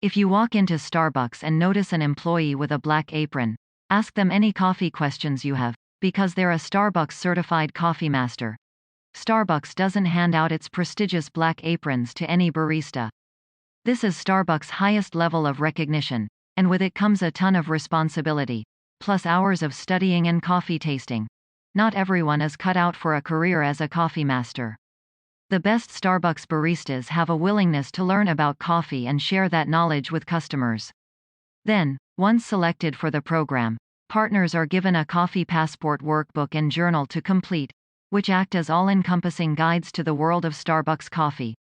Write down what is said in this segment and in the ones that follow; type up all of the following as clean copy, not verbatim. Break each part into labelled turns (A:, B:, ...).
A: If you walk into Starbucks and notice an employee with a black apron, ask them any coffee questions you have, because they're a Starbucks certified coffee master. Starbucks doesn't hand out its prestigious black aprons to any barista. This is Starbucks' highest level of recognition, and with it comes a ton of responsibility, plus hours of studying and coffee tasting. Not everyone is cut out for a career as a coffee master. The best Starbucks baristas have a willingness to learn about coffee and share that knowledge with customers. Then, once selected for the program, partners are given a coffee passport workbook and journal to complete, which act as all-encompassing guides to the world of Starbucks coffee.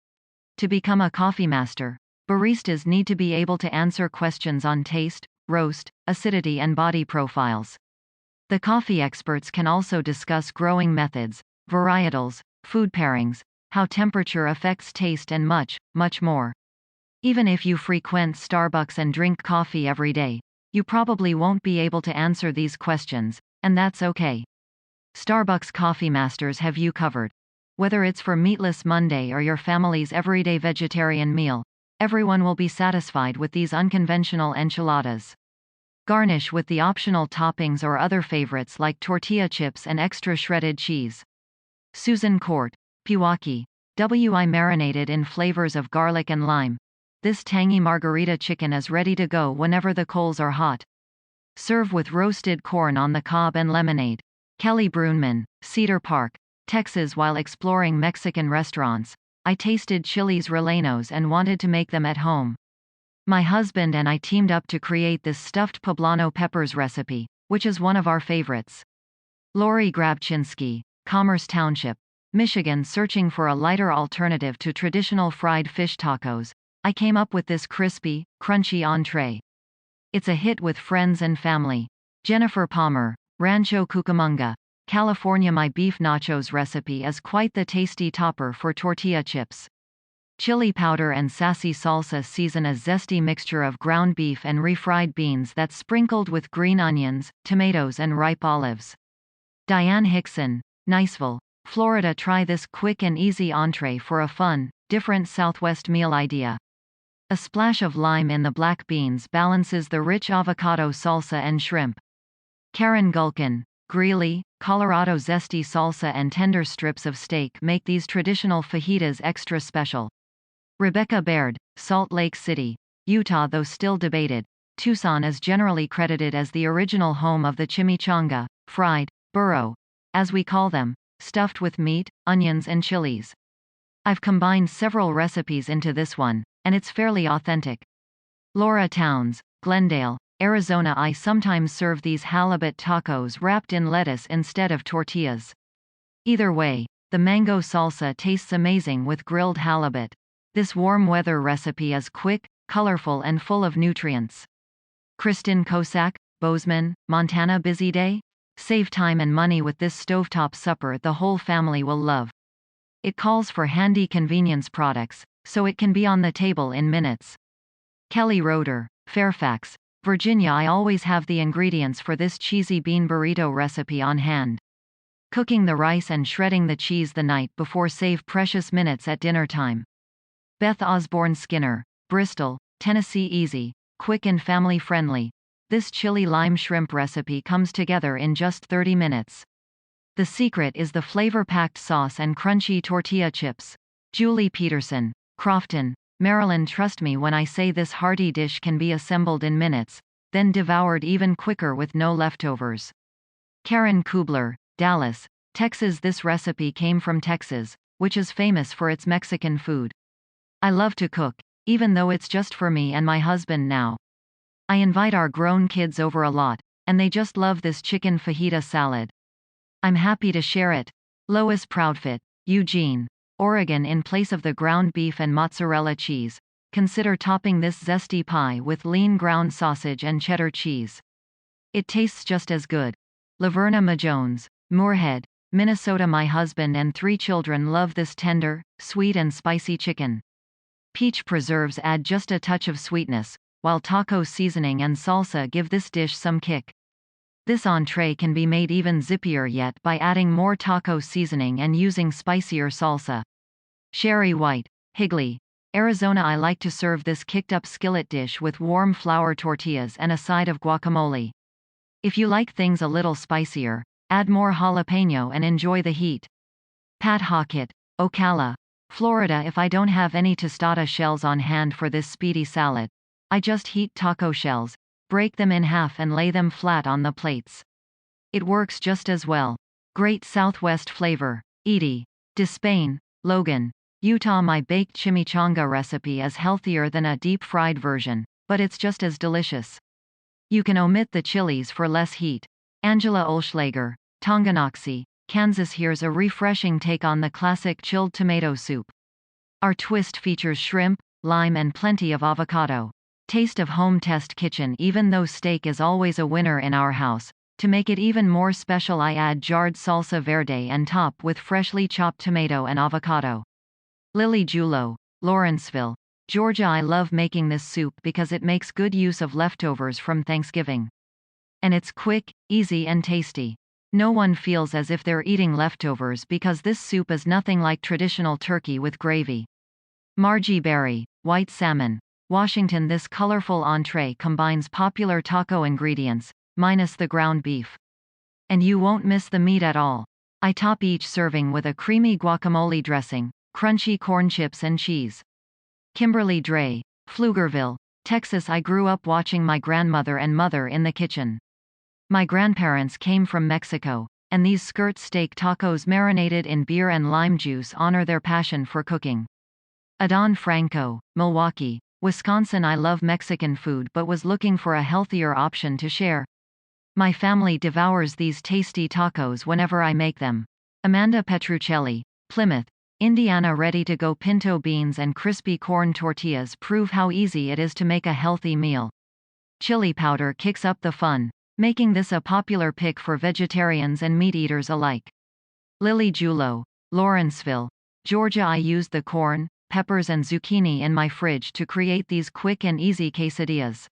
A: To become a coffee master, baristas need to be able to answer questions on taste, roast, acidity and body profiles. The coffee experts can also discuss growing methods, varietals, food pairings, how temperature affects taste and much, much more. Even if you frequent Starbucks and drink coffee every day, you probably won't be able to answer these questions, and that's okay. Starbucks coffee masters have you covered. Whether it's for Meatless Monday or your family's everyday vegetarian meal, everyone will be satisfied with these unconventional enchiladas. Garnish with the optional toppings or other favorites like tortilla chips and extra shredded cheese. Susan Court, Pewaukee, WI marinated in flavors of garlic and lime. This tangy margarita chicken is ready to go whenever the coals are hot. Serve with roasted corn on the cob and lemonade. Kelly Brunman, Cedar Park, Texas. While exploring Mexican restaurants, I tasted chilies rellenos and wanted to make them at home. My husband and I teamed up to create this stuffed poblano peppers recipe, which is one of our favorites. Lori Grabczynski, Commerce Township, Michigan. Searching for a lighter alternative to traditional fried fish tacos, I came up with this crispy, crunchy entree. It's a hit with friends and family. Jennifer Palmer, Rancho Cucamonga, California. My beef nachos recipe is quite the tasty topper for tortilla chips. Chili powder and sassy salsa season a zesty mixture of ground beef and refried beans that's sprinkled with green onions, tomatoes and ripe olives. Diane Hickson, Niceville, Florida. Try this quick and easy entree for a fun, different Southwest meal idea. A splash of lime in the black beans balances the rich avocado salsa and shrimp. Karen Gulkin, Greeley, Colorado. Zesty salsa and tender strips of steak make these traditional fajitas extra special. Rebecca Baird, Salt Lake City, Utah. Though still debated, Tucson is generally credited as the original home of the chimichanga, fried burro, as we call them, stuffed with meat, onions and chilies. I've combined several recipes into this one, and it's fairly authentic. Laura Towns, Glendale, Arizona. I sometimes serve these halibut tacos wrapped in lettuce instead of tortillas. Either way, the mango salsa tastes amazing with grilled halibut. This warm weather recipe is quick, colorful and full of nutrients. Kristen Kosak, Bozeman, Montana. Busy day? Save time and money with this stovetop supper the whole family will love. It calls for handy convenience products, so it can be on the table in minutes. Kelly Roeder, Fairfax, Virginia. I always have the ingredients for this cheesy bean burrito recipe on hand. Cooking the rice and shredding the cheese the night before save precious minutes at dinner time. Beth Osborne Skinner, Bristol, Tennessee. Easy, quick and family friendly. This chili lime shrimp recipe comes together in just 30 minutes. The secret is the flavor-packed sauce and crunchy tortilla chips. Julie Peterson, Crofton, Maryland. Trust me when I say this hearty dish can be assembled in minutes, then devoured even quicker with no leftovers. Karen Kubler, Dallas, Texas. This recipe came from Texas, which is famous for its Mexican food. I love to cook, even though it's just for me and my husband now. I invite our grown kids over a lot, and they just love this chicken fajita salad. I'm happy to share it. Lois Proudfit, Eugene, Oregon. In place of the ground beef and mozzarella cheese, consider topping this zesty pie with lean ground sausage and cheddar cheese. It tastes just as good. Laverna Majones, Moorhead, Minnesota. My husband and 3 children love this tender, sweet and spicy chicken. Peach preserves add just a touch of sweetness, while taco seasoning and salsa give this dish some kick. This entree can be made even zippier yet by adding more taco seasoning and using spicier salsa. Sherry White, Higley, Arizona. I like to serve this kicked-up skillet dish with warm flour tortillas and a side of guacamole. If you like things a little spicier, add more jalapeno and enjoy the heat. Pat Hockett, Ocala, Florida. If I don't have any tostada shells on hand for this speedy salad, I just heat taco shells, break them in half and lay them flat on the plates. It works just as well. Great Southwest flavor. Edie, Despain, Logan, Utah. My baked chimichanga recipe is healthier than a deep-fried version, but it's just as delicious. You can omit the chilies for less heat. Angela Olschlager, Tonganoxie, Kansas. Here's a refreshing take on the classic chilled tomato soup. Our twist features shrimp, lime and plenty of avocado. Taste of home test kitchen. Even though steak is always a winner in our house, to make it even more special I add jarred salsa verde and top with freshly chopped tomato and avocado. Lily Julo, Lawrenceville, Georgia. I love making this soup because it makes good use of leftovers from Thanksgiving. And it's quick, easy and tasty. No one feels as if they're eating leftovers because this soup is nothing like traditional turkey with gravy. Margie Berry, White Salmon, Washington. This colorful entree combines popular taco ingredients, minus the ground beef. And you won't miss the meat at all. I top each serving with a creamy guacamole dressing, crunchy corn chips and cheese. Kimberly Dre, Pflugerville, Texas. I grew up watching my grandmother and mother in the kitchen. My grandparents came from Mexico, and these skirt steak tacos marinated in beer and lime juice honor their passion for cooking. Adon Franco, Milwaukee, Wisconsin. I love Mexican food but was looking for a healthier option to share. My family devours these tasty tacos whenever I make them. Amanda Petruccelli, Plymouth, Indiana. Ready-to-go pinto beans and crispy corn tortillas prove how easy it is to make a healthy meal. Chili powder kicks up the fun, making this a popular pick for vegetarians and meat eaters alike. Lily Julo, Lawrenceville, Georgia. I use the corn, peppers and zucchini in my fridge to create these quick and easy quesadillas.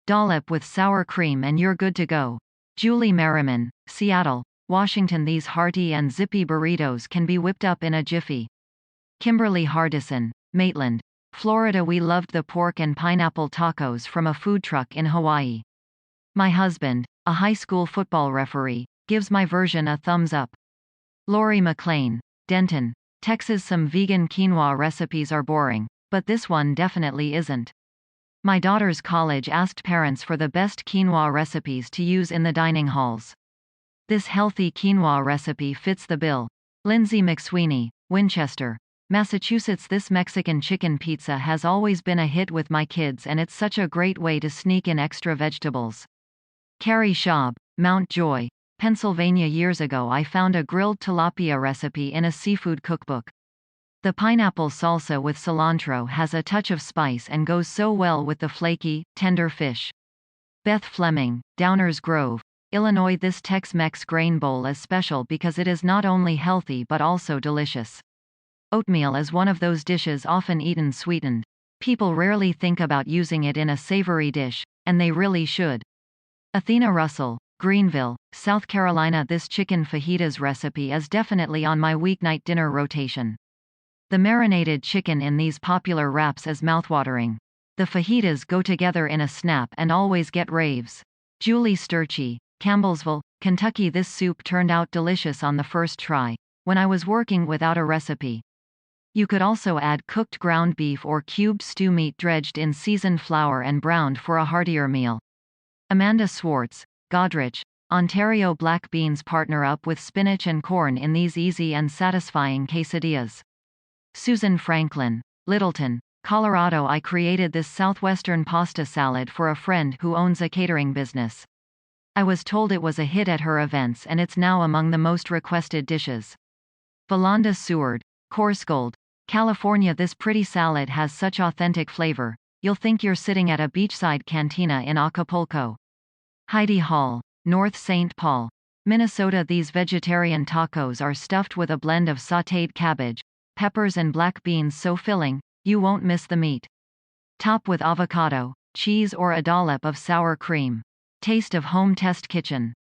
A: Dollop with sour cream and you're good to go. Julie Merriman, Seattle, Washington. These hearty and zippy burritos can be whipped up in a jiffy. Kimberly Hardison, Maitland, Florida. We loved the pork and pineapple tacos from a food truck in Hawaii. My husband, a high school football referee, gives my version a thumbs up. Lori McLean, Denton, Texas. Some vegan quinoa recipes are boring, but this one definitely isn't. My daughter's college asked parents for the best quinoa recipes to use in the dining halls. This healthy quinoa recipe fits the bill. Lindsay McSweeney, Winchester, Massachusetts. This Mexican chicken pizza has always been a hit with my kids and it's such a great way to sneak in extra vegetables. Carrie Schaub, Mount Joy, Pennsylvania. Years ago I found a grilled tilapia recipe in a seafood cookbook. The pineapple salsa with cilantro has a touch of spice and goes so well with the flaky, tender fish. Beth Fleming, Downers Grove, Illinois. This Tex-Mex grain bowl is special because it is not only healthy but also delicious. Oatmeal is one of those dishes often eaten sweetened. People rarely think about using it in a savory dish, and they really should. Athena Russell, Greenville, South Carolina. This chicken fajitas recipe is definitely on my weeknight dinner rotation. The marinated chicken in these popular wraps is mouthwatering. The fajitas go together in a snap and always get raves. Julie Sturchey, Campbellsville, Kentucky. This soup turned out delicious on the first try, when I was working without a recipe. You could also add cooked ground beef or cubed stew meat dredged in seasoned flour and browned for a heartier meal. Amanda Swartz, Godrich, Ontario. Black beans partner up with spinach and corn in these easy and satisfying quesadillas. Susan Franklin, Littleton, Colorado. I created this southwestern pasta salad for a friend who owns a catering business. I was told it was a hit at her events and it's now among the most requested dishes. Valanda Seward, Coarsegold, California. This pretty salad has such authentic flavor, you'll think you're sitting at a beachside cantina in Acapulco. Heidi Hall, North St. Paul, Minnesota. These vegetarian tacos are stuffed with a blend of sautéed cabbage, peppers and black beans so filling, you won't miss the meat. Top with avocado, cheese or a dollop of sour cream. Taste of home test kitchen.